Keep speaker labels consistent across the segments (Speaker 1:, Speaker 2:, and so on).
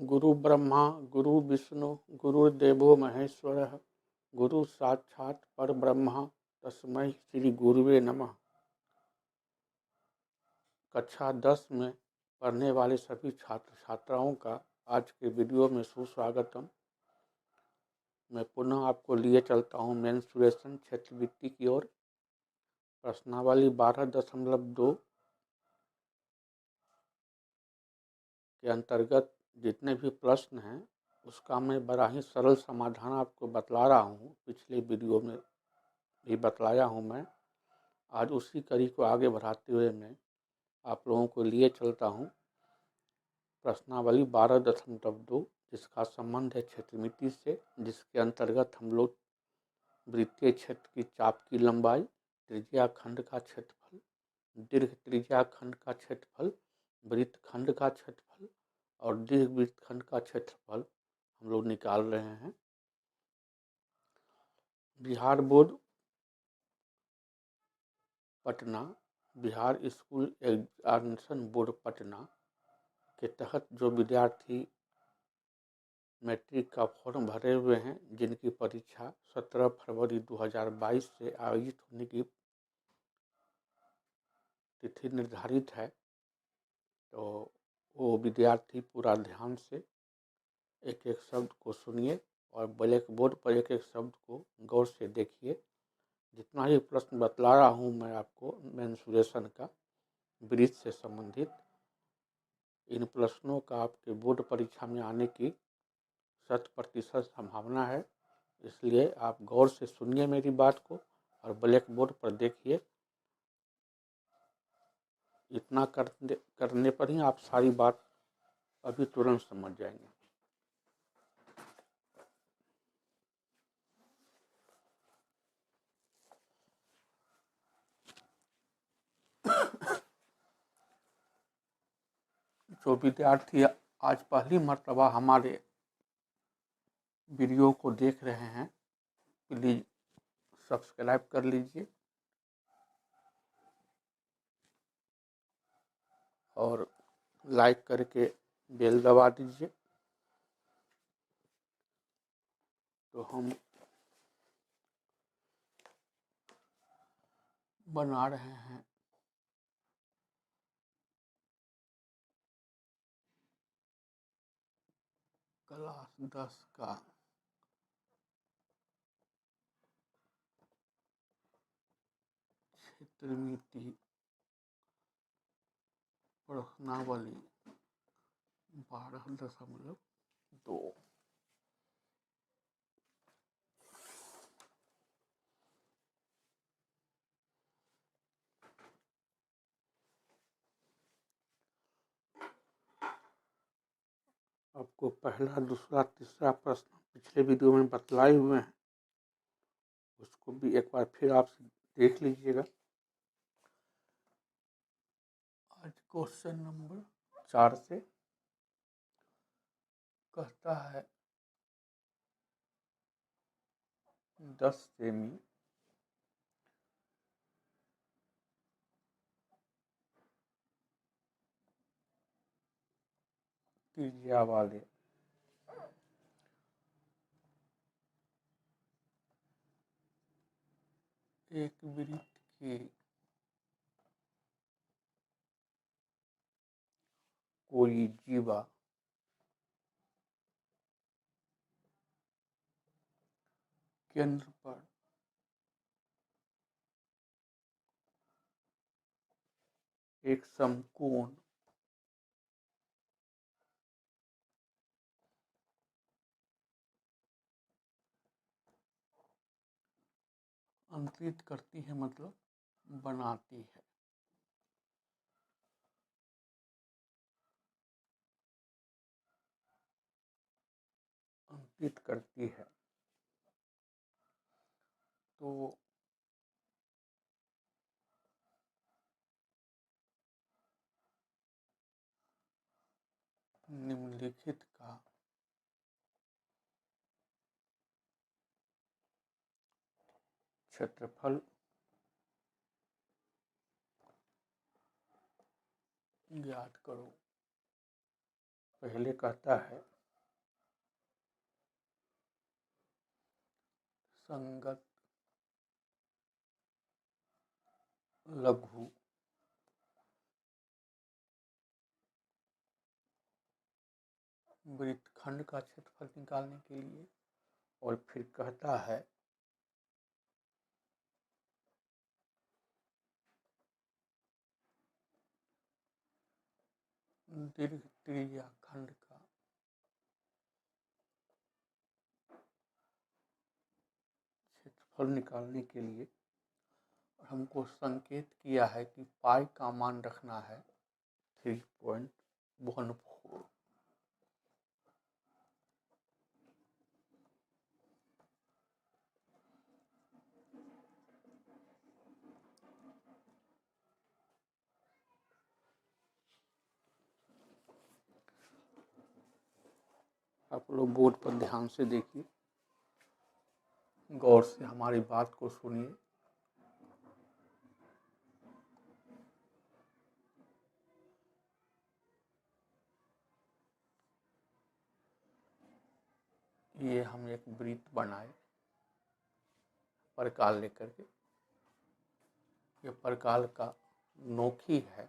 Speaker 1: गुरु ब्रह्मा गुरु विष्णु गुरुर्देवो महेश्वरः गुरु साक्षात परब्रह्म तस्मै श्री गुरुवे नमः। कक्षा 10 में पढ़ने वाले सभी छात्र छात्राओं का आज के वीडियो में सुस्वागतम। मैं पुनः आपको लिए चलता हूँ मेंस्ट्रुएशन क्षेत्रवृत्ति की ओर। प्रश्नावली 12.2 के अंतर्गत जितने भी प्रश्न हैं उसका मैं बड़ा ही सरल समाधान आपको बतला रहा हूँ। पिछले वीडियो में भी बतलाया हूँ मैं। आज उसी कड़ी को आगे बढ़ाते हुए मैं आप लोगों को लिए चलता हूँ प्रश्नावली 12.2 जिसका संबंध है क्षेत्रमिति से, जिसके अंतर्गत हम लोग वृत्तीय क्षेत्र की चाप की लंबाई, त्रिज्या खंड का क्षेत्रफल, दीर्घ त्रिज्या खंड का क्षेत्रफल, वृत्त खंड का क्षेत्रफल और दीर्घ वृत्त खंड का क्षेत्रफल हम लोग निकाल रहे हैं। Bihar board Patna, Bihar school examination board Patna के तहत जो विद्यार्थी मैट्रिक का फॉर्म भरे हुए हैं, जिनकी परीक्षा 17 फरवरी 2022 से आयोजित होने की तिथि निर्धारित है, तो वो विद्यार्थी पूरा ध्यान से एक एक शब्द को सुनिए और ब्लैक बोर्ड पर एक एक शब्द को गौर से देखिए। जितना ही प्रश्न बतला रहा हूँ मैं आपको मेंस्ट्रुएशन का वृत्त से संबंधित, इन प्रश्नों का आपके बोर्ड परीक्षा में आने की 100% संभावना है। इसलिए आप गौर से सुनिए मेरी बात को और ब्लैक बोर्ड पर देखिए। इतना करने पर ही आप सारी बात अभी तुरंत समझ जाएंगे। जो विद्यार्थी आज पहली मर्तबा हमारे वीडियो को देख रहे हैं, प्लीज़ सब्सक्राइब कर लीजिए और लाइक करके बेल दबा दीजिए। तो हम बना रहे हैं क्लास 10 का क्षेत्रमिति प्रश्नावली 12.2। आपको पहला, दूसरा, तीसरा प्रश्न पिछले वीडियो में बतलाए हुए हैं, उसको भी एक बार फिर आप देख लीजिएगा। आज क्वेश्चन नंबर 4 से कहता है 10 सेमी त्रिज्या वाले एक वृत्त की कोई जीवा केंद्र पर एक समकोण अंकित करती है, मतलब बनाती है। अंकित करती है तो निम्नलिखित का क्षेत्रफल ज्ञात करो। पहले कहता है संगत लघु वृत्तखंड का क्षेत्रफल निकालने के लिए, और फिर कहता है दीर्घ त्रिज्या खंड का क्षेत्रफल निकालने के लिए हमको संकेत किया है कि पाई का मान रखना है 3.14। आप लोग बोर्ड पर ध्यान से देखिए, गौर से हमारी बात को सुनिए। ये हम एक वृत्त बनाए परकाल लेकर के। ये परकाल का नोकी है,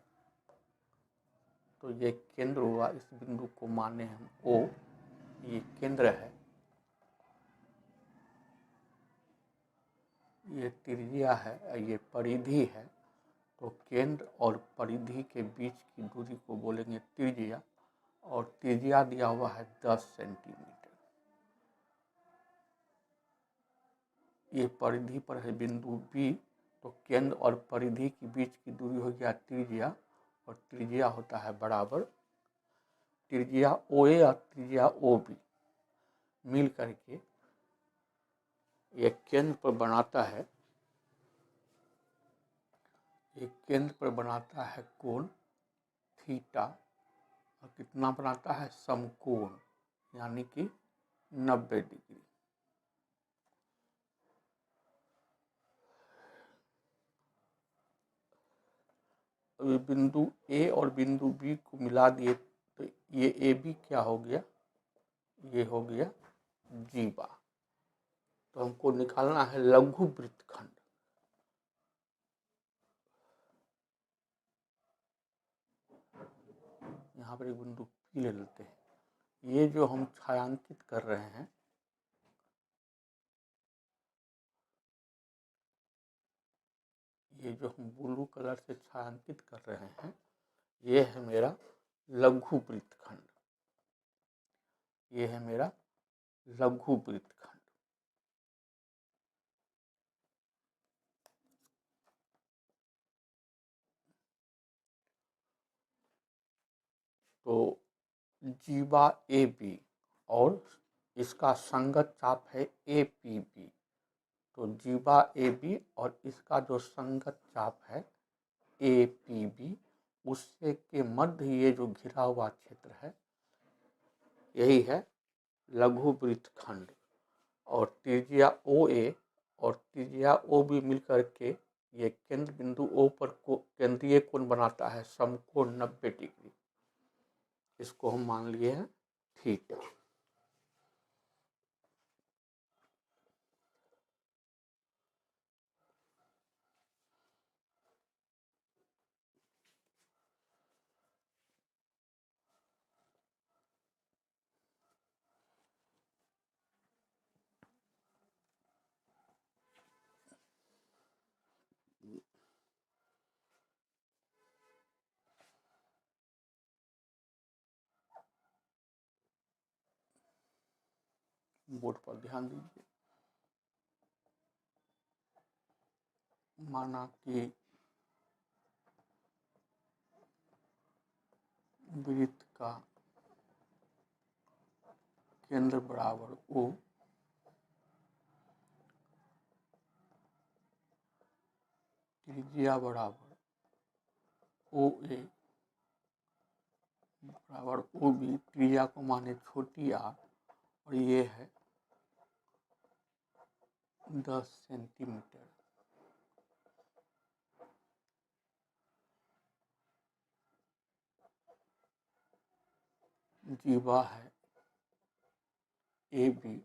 Speaker 1: तो ये केंद्र हुआ। इस बिंदु को माने हम O, ये केंद्र है। ये त्रिज्या है, ये परिधि है। तो केंद्र और परिधि के बीच की दूरी को बोलेंगे त्रिज्या, और त्रिज्या दिया हुआ है 10 सेंटीमीटर। ये परिधि पर है बिंदु B, तो केंद्र और परिधि के बीच की दूरी हो गया त्रिज्या, और त्रिज्या होता है बराबर त्रिज्या OA और त्रिज्या OB मिल करके एक केंद्र पर बनाता है, एक केंद्र पर बनाता है कोण थीटा, और कितना बनाता है समकोण, यानी कि 90 डिग्री। अभी बिंदु A और बिंदु B को मिला दिए, तो ये AB क्या हो गया, ये हो गया जीवा। तो हमको निकालना है लघु वृत्तखंड। यहाँ पर एक बिंदु P ले लेते हैं। ये जो हम छायांकित कर रहे हैं, ये जो हम ब्लू कलर से छायांकित कर रहे हैं, ये है मेरा लघु वृत्तखंड। ये है मेरा लघु वृत्तखंड। तो जीवा AB और इसका संगत चाप है APB। तो जीवा AB और इसका जो संगत चाप है APB, उससे के मध्य ये जो घिरा हुआ क्षेत्र है, यही है लघु वृत्तखंड। और त्रिज्या OA और त्रिज्या OB मिलकर के ये केंद्र बिंदु O पर केंद्रीय कोण बनाता है समकोण 90 डिग्री। इसको हम मान लिए हैं थीटा। बोर्ड पर ध्यान दीजिए। माना कि वृत्त का केंद्र बराबर O, त्रिज्या बराबर OA बराबर OB, त्रिज्या को माने छोटी r, और ये है 10 सेंटीमीटर। जीवा है AB,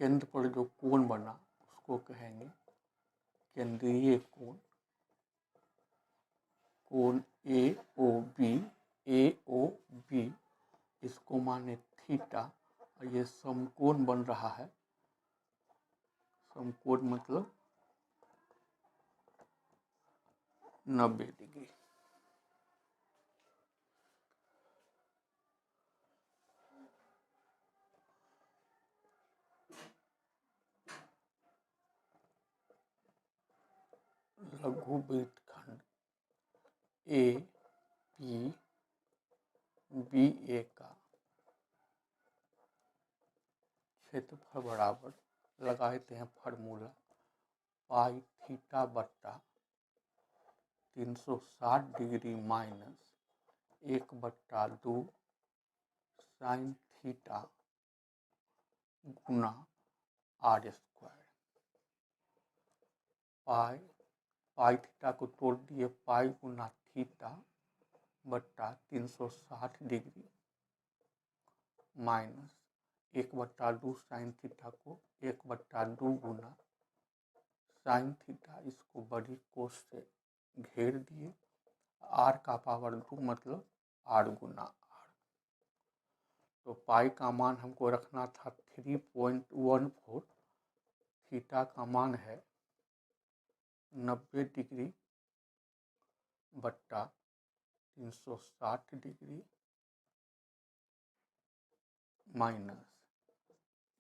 Speaker 1: केंद्र पर जो कोण बना उसको कहेंगे केंद्रीय कोण। कोण AOB, AOB इसको माने थीटा, और ये समकोण बन रहा है। समकोण मतलब 90 डिग्री। लघु वृत्तखंड APBA का क्षेत्रफल बराबर, लगा देते हैं फार्मूला, पाई थीटा बट्टा 360 डिग्री माइनस 1/2 साइन थीटा गुना R स्क्वायर। पाई थीटा को तोड़ दिए, पाई गुना थीटा बट्टा 360 डिग्री माइनस 1/2 साइन थीटा को 1/2 गुना साइन थीटा, इसको बड़ी कोस से घेर दिए। R का पावर 2 मतलब R गुना R। तो पाई का मान हमको रखना था 3.14, थीटा का मान है 90 डिग्री बट्टा 360 डिग्री माइनस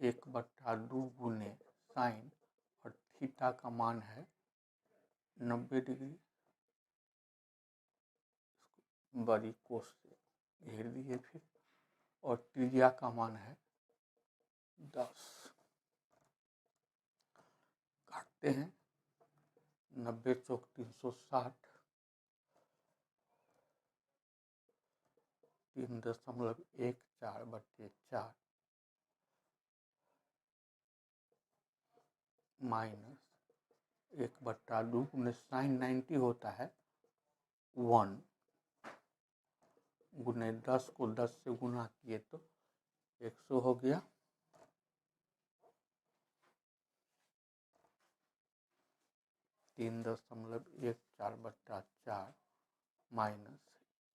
Speaker 1: 1/2 गुने साइन, और थीटा का मान है 90 डिग्री, बड़ी कोस से घेर दिए फिर, और त्रिज्या का मान है 10। काटते हैं, 90 चौक 360, 3.14/4 माइनस 1/2 गुने साइन 90 होता है 1 गुने 10 को 10 से गुना किए तो 100 हो गया। 3.14/4 माइनस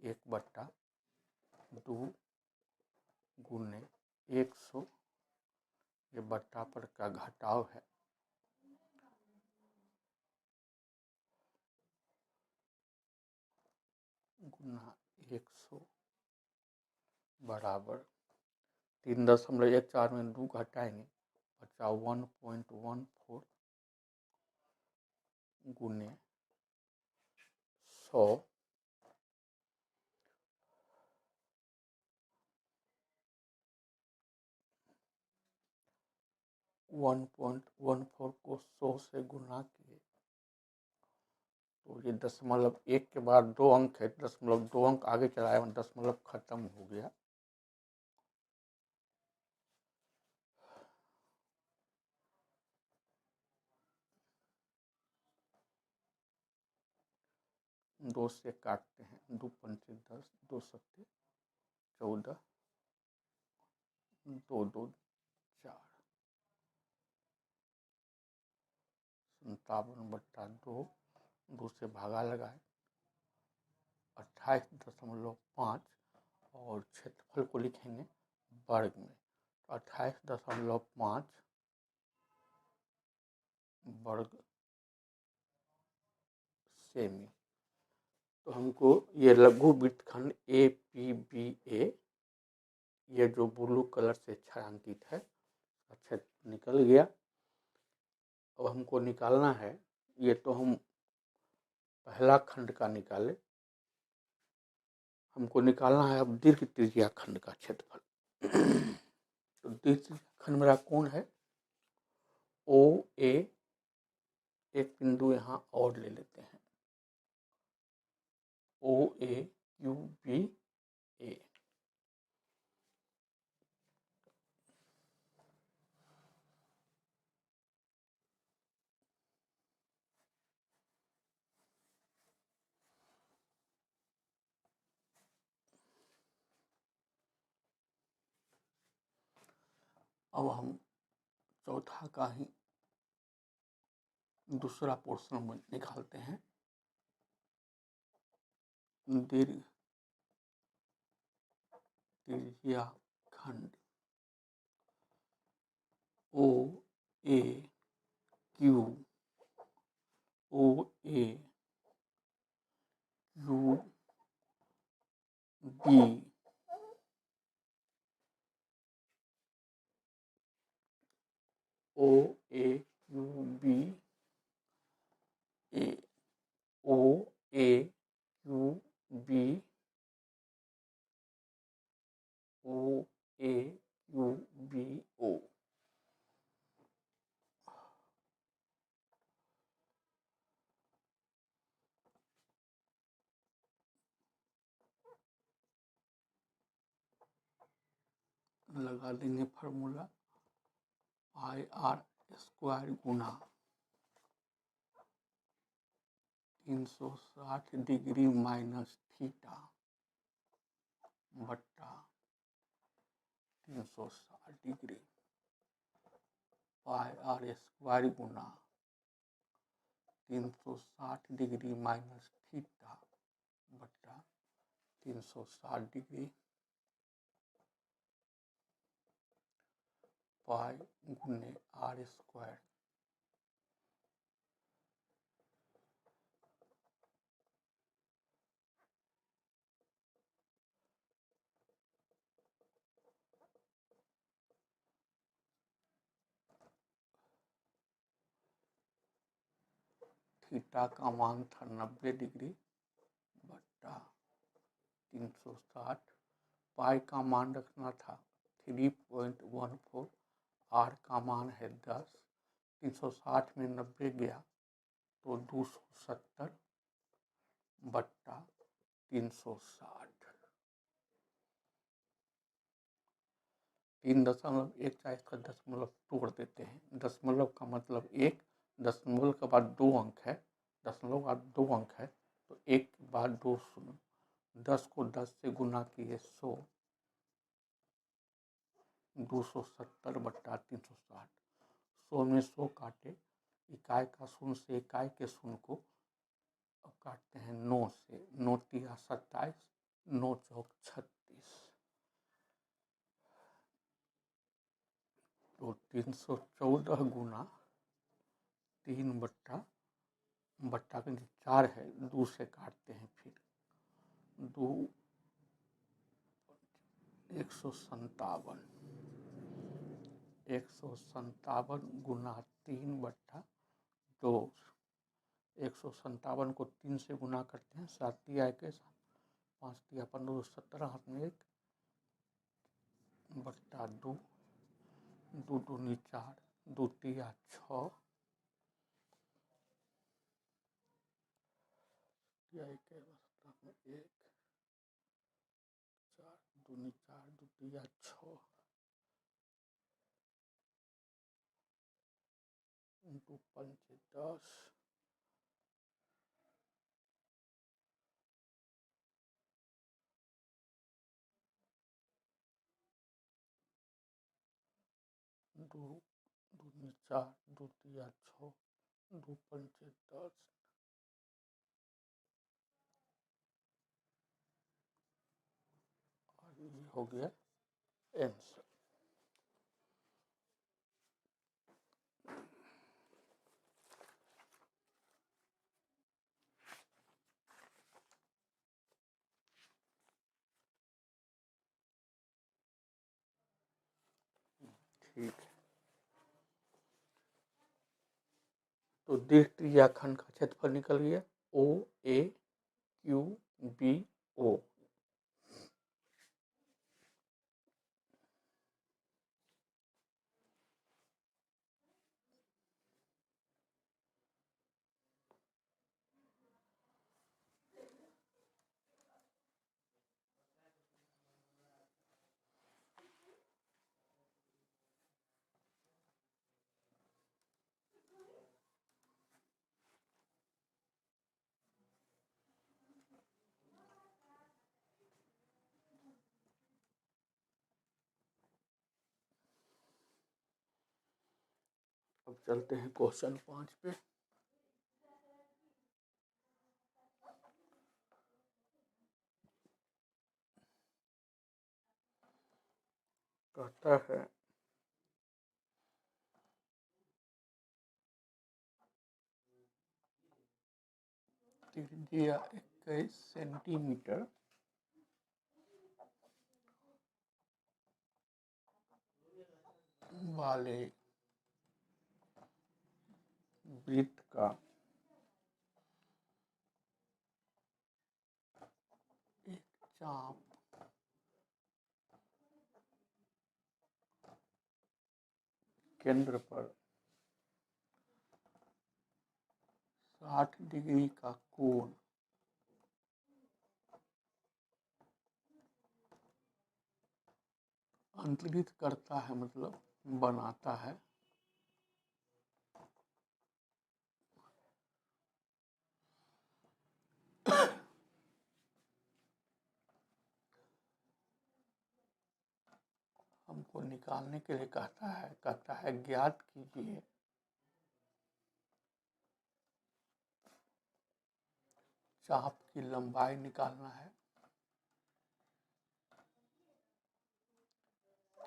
Speaker 1: 1/2 गुने 100, ये बट्टा पर का घटाव है, गुना 100 बराबर 3.14 में 2 घटाएंगे, बचा 1.14 गुने 100 1.14 को 100 से गुना किए तो ये 0.1 के बाद 2 अंक है, 0.2 अंक आगे चलाया, दशमलव खत्म हो गया। दो से काटते हैं, 2 पंचे 10, 2 सत्ते 14, 2 2 4, 57/2, 2 से भागा लगाए 28.5, और क्षेत्रफल को लिखेंगे वर्ग में, 28.5 वर्ग सेमी। तो हमको ये लघु वृत्तखंड APBA, ये जो ब्लू कलर से छायांकित है, अच्छा निकल गया। अब हमको निकालना है, ये तो हम पहला खंड का निकाले, हमको निकालना है अब दीर्घ त्रिज्या खंड का क्षेत्रफल। तो दीर्घ त्रिज्या खंड मेरा कौन है, OA, एक बिंदु यहाँ और ले लेते हैं, OAQBA। अब हम चौथा का ही दूसरा पोर्शन में निकालते हैं। दीर्घ त्रिज्या खंड O A Q O A Q B O A Q B A O A Q B O A Q B O. लगा देंगे फार्मूला पाई आर स्क्वायर गुना 360 डिग्री माइनस थीटा बट्टा 360 डिग्री पाई आर स्क्वायर गुना 360 degree minus theta बट्टा 360 degree पाई गुने are square. Theta का मान था 90 डिग्री बट्टा 360। पाई का मान रखना था 3.14। आर का मान है 10। 360 में 90 गया तो 270 बट्टा 360। 3.14 का दशमलव तोड़ देते हैं। दशमलव का मतलब 1, दशमलव के बाद 2 अंक है, दशमलव के बाद 2 अंक है तो 1 के बाद 2 शून्य। 10 को 10 से गुना किए 100, 270 बट्टा 360। 100 में 100 काटे, इकाई का शून्य से इकाई के शून्य को काटते हैं 9 से। 9 तिया 27, 9 चौक 36। तो 314 गुना 3 बट्टा बट्टा के 4 है, 2 से काटते हैं फिर 2 157 गुना 3 बट्टा 2। 157 को 3 से गुना करते हैं, 7 तिया 21, 5 तिया 15, 17 हाथ में 1 बट्टा 2, 2 दूनी 4, 2 तिया 6 तिया 21, 17 में 1, 4 दूनी 4, 2 तिया 6, 2 पंचे 10, 2 दूनी 4, 2 तिया 6, 2 पंचे 10। और ये हो गया आंसर। ठीक है, तो दीर्घ त्रिज्याखंड का क्षेत्रफल निकल गया ओ ए क्यू बी ओ। अब चलते हैं क्वेश्चन 5 पे। कहता है त्रिज्या 21 सेंटीमीटर वाले वृत्त का एक चाप केंद्र पर 60 डिग्री का कोण अंतरित करता है, मतलब बनाता है। हमको निकालने के लिए कहता है ज्ञात कीजिए चाप की लंबाई निकालना है।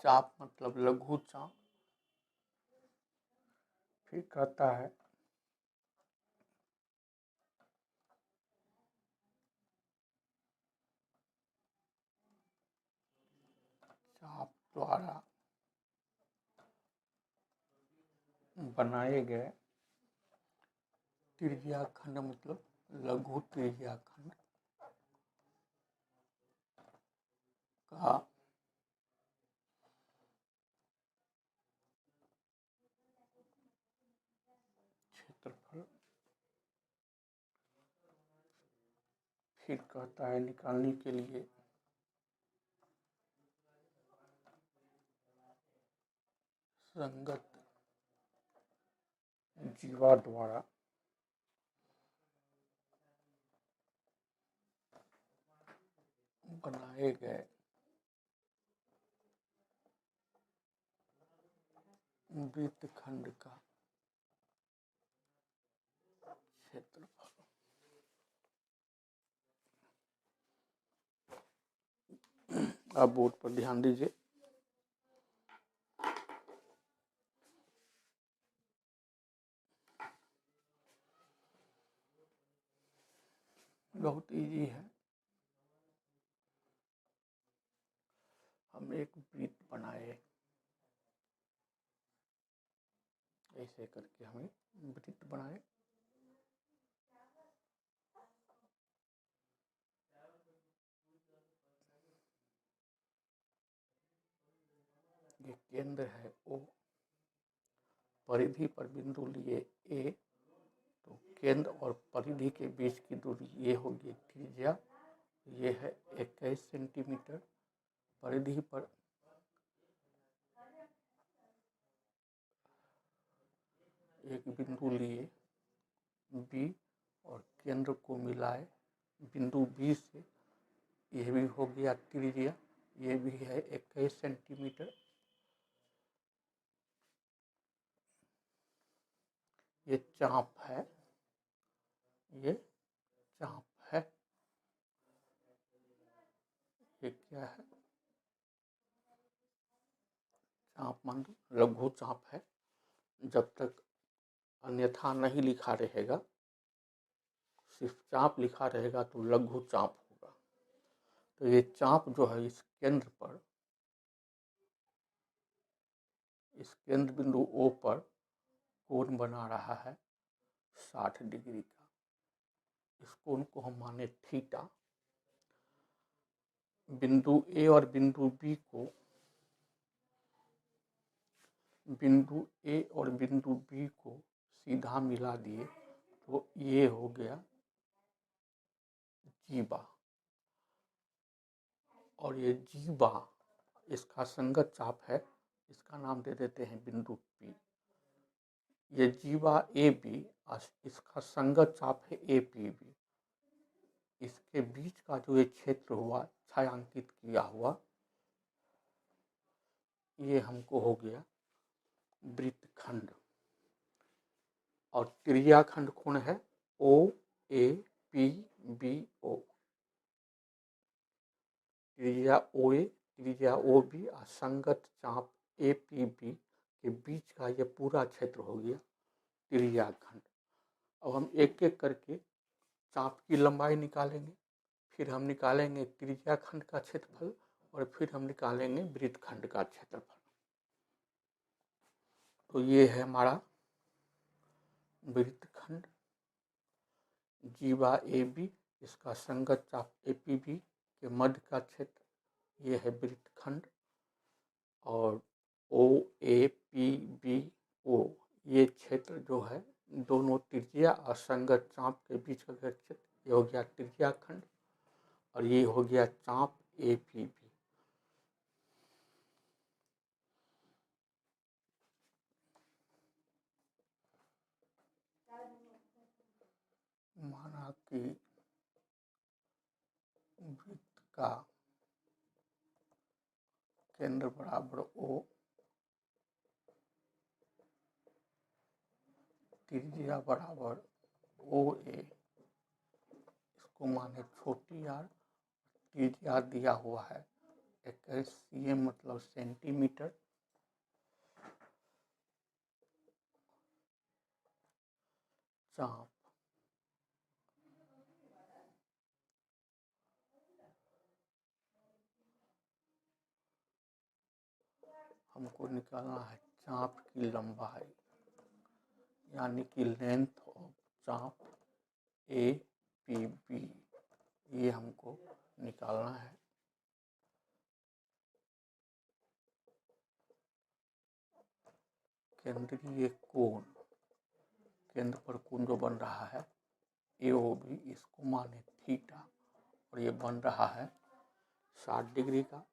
Speaker 1: चाप मतलब लघु चाप। फिर कहता है चाप द्वारा बनाए गए त्रिज्या खंड, मतलब लघु त्रिज्या खंड का क्षेत्रफल। फिर कहता है निकालने के लिए संगत जीवा द्वारा बनाए गए वृत्तखंड का क्षेत्रफल। आप बोर्ड पर ध्यान दीजिए। बहुत इजी है। हम एक वृत्त बनाए, ऐसे करके हमें वृत्त बनाए। ये केंद्र है O, परिधि पर बिंदु लिए A, तो केंद्र और परिधि के बीच की दूरी ये होगी त्रिज्या। ये है 21 सेंटीमीटर। परिधि पर एक बिंदु लिए B और केंद्र को मिलाए बिंदु B से, यह भी हो गया त्रिज्या। ये भी है 21 सेंटीमीटर। ये चाप है, ये चाप है। ये क्या है? चाप मान लो लघु चाप है। जब तक अन्यथा नहीं लिखा रहेगा, सिर्फ चाप लिखा रहेगा तो लघु चाप होगा। तो ये चाप जो है इस केंद्र पर, इस केंद्र बिंदु O पर कोण बना रहा है 60 डिग्री का। इस कोण को हम माने थीटा। बिंदु A और बिंदु B को, बिंदु A और बिंदु B को सीधा मिला दिए तो ये हो गया जीवा। और ये जीवा इसका संगत चाप है, इसका नाम दे देते हैं बिंदु P। ये जीवा AB, इसका संगत चाप है APB। इसके बीच का जो ये क्षेत्र हुआ छायांकित किया हुआ, ये हमको हो गया वृत्तखंड। और त्रिज्याखंड कोण है OAPBO, त्रिज्या OA, त्रिज्या OB और संगत चाप APB के बीच का ये पूरा क्षेत्र हो गया त्रिज्याखंड। अब हम एक एक करके चाप की लंबाई निकालेंगे, फिर हम निकालेंगे त्रिज्याखंड का क्षेत्रफल और फिर हम निकालेंगे वृत्तखंड का क्षेत्रफल। तो ये है हमारा वृत्तखंड जीवा AB, इसका संगत चाप APB के मध्य का क्षेत्र ये है वृत्तखंड, और OAPBO ये क्षेत्र जो है दोनों त्रिज्या और संगत चाप के बीच का क्षेत्र, ये हो गया त्रिज्याखंड, और ये हो गया चाप APB। माना कि वृत्त का केंद्र बराबर O, त्रिज्या बराबर OA, इसको माने छोटी r, त्रिज्या दिया हुआ है 21 cm मतलब सेंटीमीटर, चाप हमको निकालना है चाप की लंबाई, यानी कि लेंथ ऑफ चाप APB, ये हमको निकालना है। केंद्रीय कोण, केंद्र पर कोण जो बन रहा है AOB, इसको माने थीटा, और ये बन रहा है 60 डिग्री का।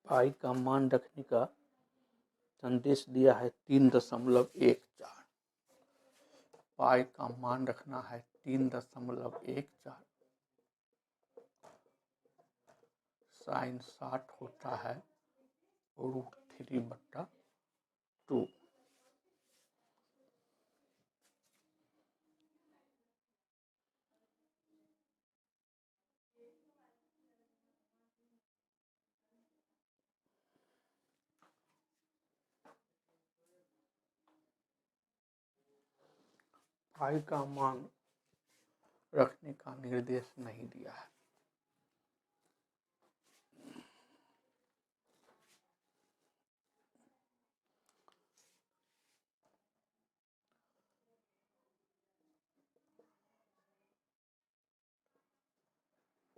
Speaker 1: पाई का मान रखने का संदेश दिया है 3.14, पाई का मान रखना है 3.14, साइन 60 होता है √3/2। पाई का मान रखने का निर्देश नहीं दिया है।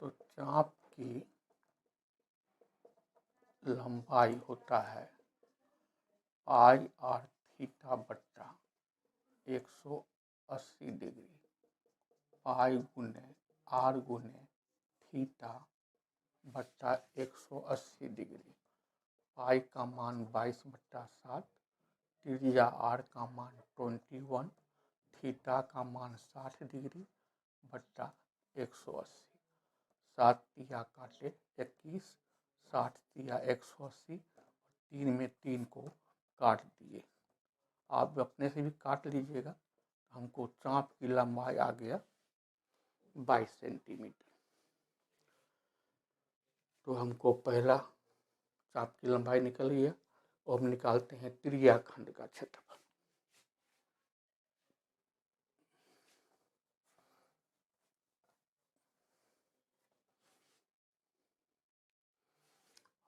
Speaker 1: तो चाप की लंबाई होता है पाई r थीटा बट्टा 180 डिग्री, पाई गुने r गुने थीटा बट्टा 180 डिग्री। पाई का मान 22/7, त्रिज्या r का मान 21, थीटा का मान 60 डिग्री बट्टा 180, 7 तिया काटे 21, 60 तिया 180, 3 में 3 को काट दिए। आप अपने से भी काट लीजिएगा, हमको चाप की लंबाई आ गया 22 सेंटीमीटर। तो हमको पहला चाप की लंबाई निकल गया, और हम निकालते हैं त्रिज्याखंड का क्षेत्रफल।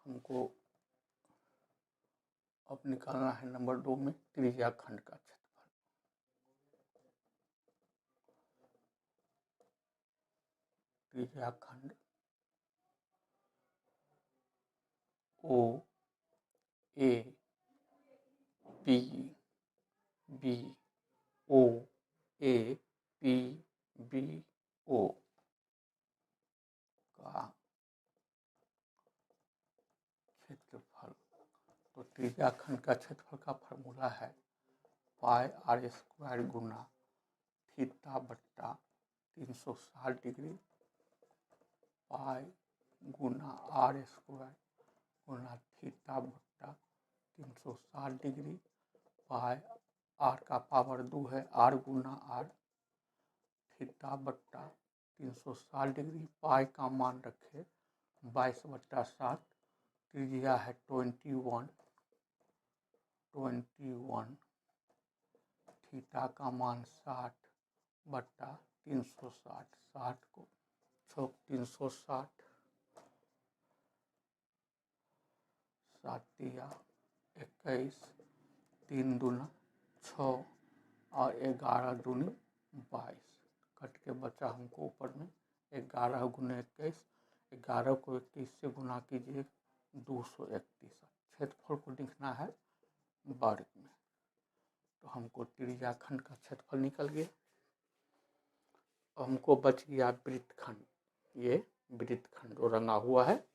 Speaker 1: हमको अब निकालना है नंबर 2 में त्रिज्याखंड का क्षेत्रफल। त्रिज्याखंड OAPBO का क्षेत्रफल। तो त्रिज्याखंड का क्षेत्रफल का फॉर्मूला है पाई r² गुना थीटा बट्टा 360 डिग्री, पाई गुना r² गुना थीटा बट्टा 360 डिग्री पाई आर का पावर 2 है, आर गुना आर थीटा बट्टा 360 डिग्री। पाई का मान रखे 22/7, त्रिज्या है 21, थीटा का मान 60/360, 60 को 360, 7 दिया 21, 3 दूना 6 और 11 दूनी 22, कट के बचा हमको ऊपर में 11 गुना 21, 11 को 21 से गुना कीजिए 231। क्षेत्रफल को लिखना है वर्ग में, तो हमको त्रिज्याखंड का क्षेत्रफल निकल गया। हमको बच गया वृत्तखंड, ये वृत्तखंड जो रंगा हुआ है।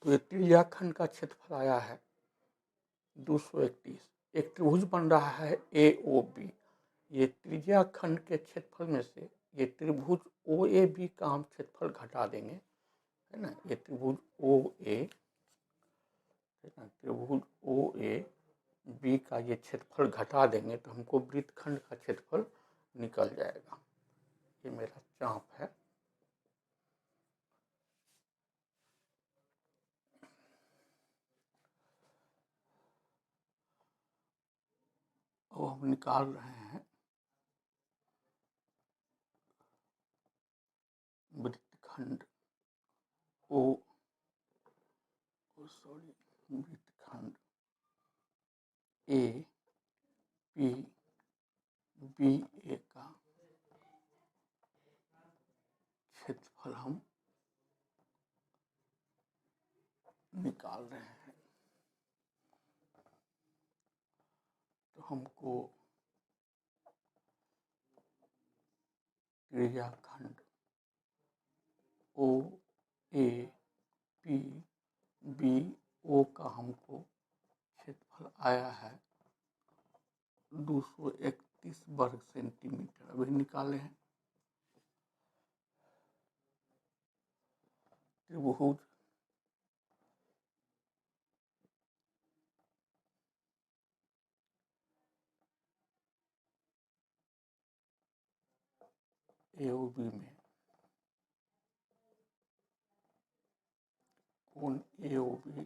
Speaker 1: तो ये त्रिज्याखंड का क्षेत्रफल आया है 231। एक त्रिभुज बन रहा है AOB। ये त्रिज्याखंड के क्षेत्रफल में से ये त्रिभुज OAB का हम क्षेत्रफल घटा देंगे, है ना। ये त्रिभुज OA, है ना, त्रिभुज OAB का ये क्षेत्रफल घटा देंगे तो हमको वृत्तखंड का क्षेत्रफल निकल जाएगा। ये मेरा चाप है। और हम निकाल रहे हैं वृत्तखंड वृत्तखंड APBA का क्षेत्रफल हम निकाल रहे हैं। तो हमको त्रिज्याखंड OAPBO का हमको क्षेत्रफल आया है 231 वर्ग सेंटीमीटर। अभी निकाले हैं। त्रिभुज AOB में कोण AOB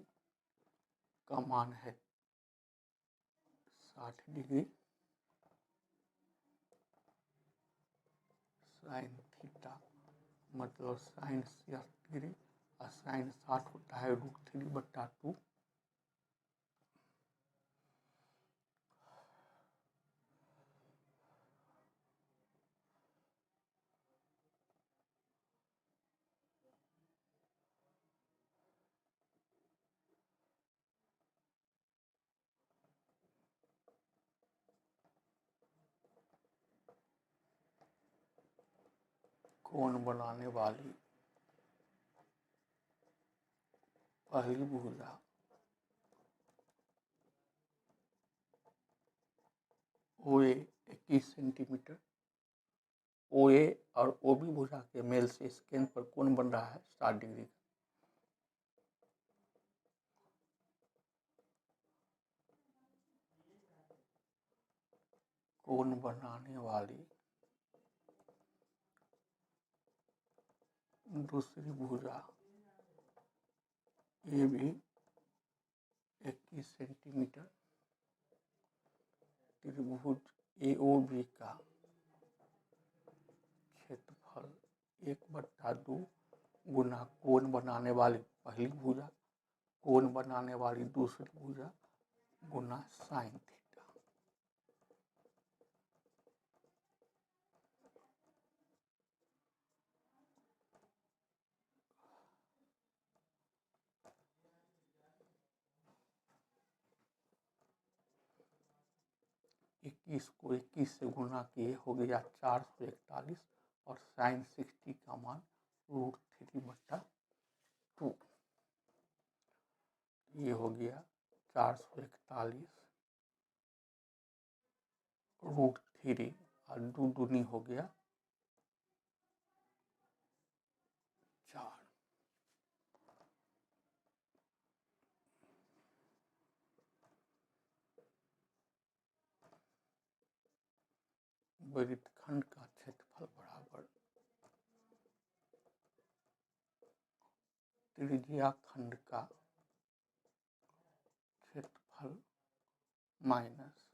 Speaker 1: का मान है 60 डिग्री, साइन थीटा मतलब साइन 60 डिग्री और साइन 60 होता है √3/2। कोण बनाने वाली पहली भुजा OA 21 सेंटीमीटर। OA और OB भुजा के मेल से इस केंद्र पर कोण बन रहा है 60 डिग्री का। कोण बनाने वाली दूसरी भुजा ये भी 21 सेंटीमीटर। त्रिभुज AOB का क्षेत्रफल 1/2 गुना कोण बनाने वाली पहली भुजा, कोण बनाने वाली दूसरी भुजा गुना साइन थीटा। 21 को 21 से गुणा किए हो गया 441 और साइन 60 का मान √3/2। ये हो गया 441 √3 और 2 दूनी हो गया 4। वृत्तखंड का क्षेत्रफल बराबर त्रिज्या खंड का क्षेत्रफल माइनस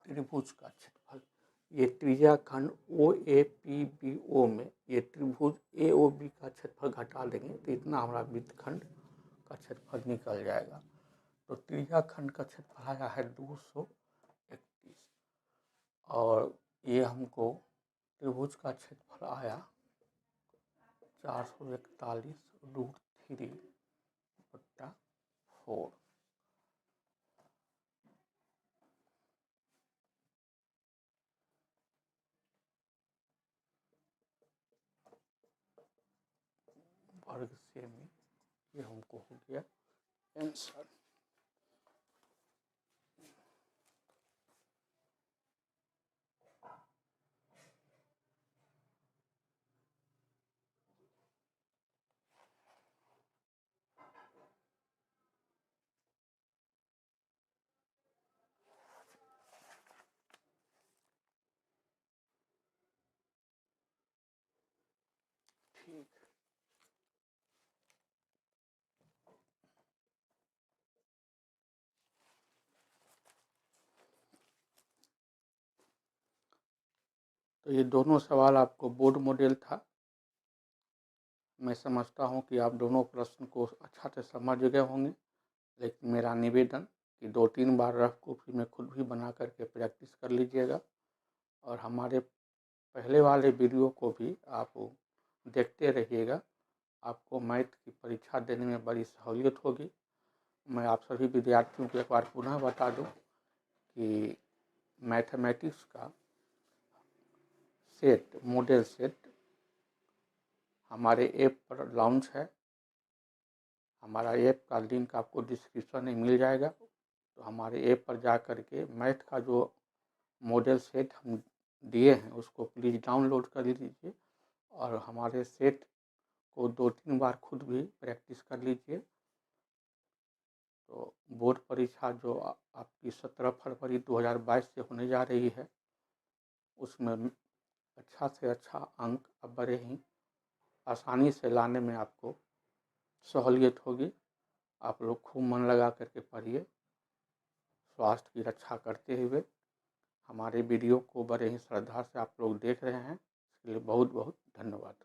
Speaker 1: त्रिभुज का क्षेत्रफल। ये त्रिज्या खंड OAPBO में ये त्रिभुज AOB का क्षेत्रफल घटा देंगे तो इतना हमारा वृत्तखंड का क्षेत्रफल निकल जाएगा। तो त्रिज्या खंड का क्षेत्रफल आया है 231 और ये हमको त्रिभुज का क्षेत्रफल आया 441 √3/4। वर्ग सेमी, ये हमको हो गया आंसर। ठीक, तो ये दोनों सवाल आपको बोर्ड मॉडल था। मैं समझता हूँ कि आप दोनों प्रश्न को अच्छा से समझ गए होंगे, लेकिन मेरा निवेदन कि 2-3 बार रफ कॉपी में खुद भी बना करके प्रैक्टिस कर लीजिएगा और हमारे पहले वाले वीडियो को भी आप देखते रहिएगा। आपको मैथ की परीक्षा देने में बड़ी सहूलियत होगी। मैं आप सभी विद्यार्थियों को एक बार पुनः बता दूं कि मैथमेटिक्स का सेट, मॉडल सेट हमारे ऐप पर लॉन्च है। हमारा ऐप का लिंक आपको डिस्क्रिप्शन में मिल जाएगा। तो हमारे ऐप पर जा कर के मैथ का जो मॉडल सेट हम दिए हैं उसको प्लीज़ डाउनलोड कर लीजिए और हमारे सेट को 2-3 बार खुद भी प्रैक्टिस कर लीजिए। तो बोर्ड परीक्षा जो आपकी 17 फरवरी 2022 से होने जा रही है, उसमें अच्छा से अच्छा अंक अब बड़े ही आसानी से लाने में आपको सहूलियत होगी। आप लोग खूब मन लगा करके पढ़िए। स्वास्थ्य की रक्षा करते हुए हमारे वीडियो को बड़े ही श्रद्धा से आप लोग देख रहे हैं, इसके लिए बहुत बहुत धन्यवाद।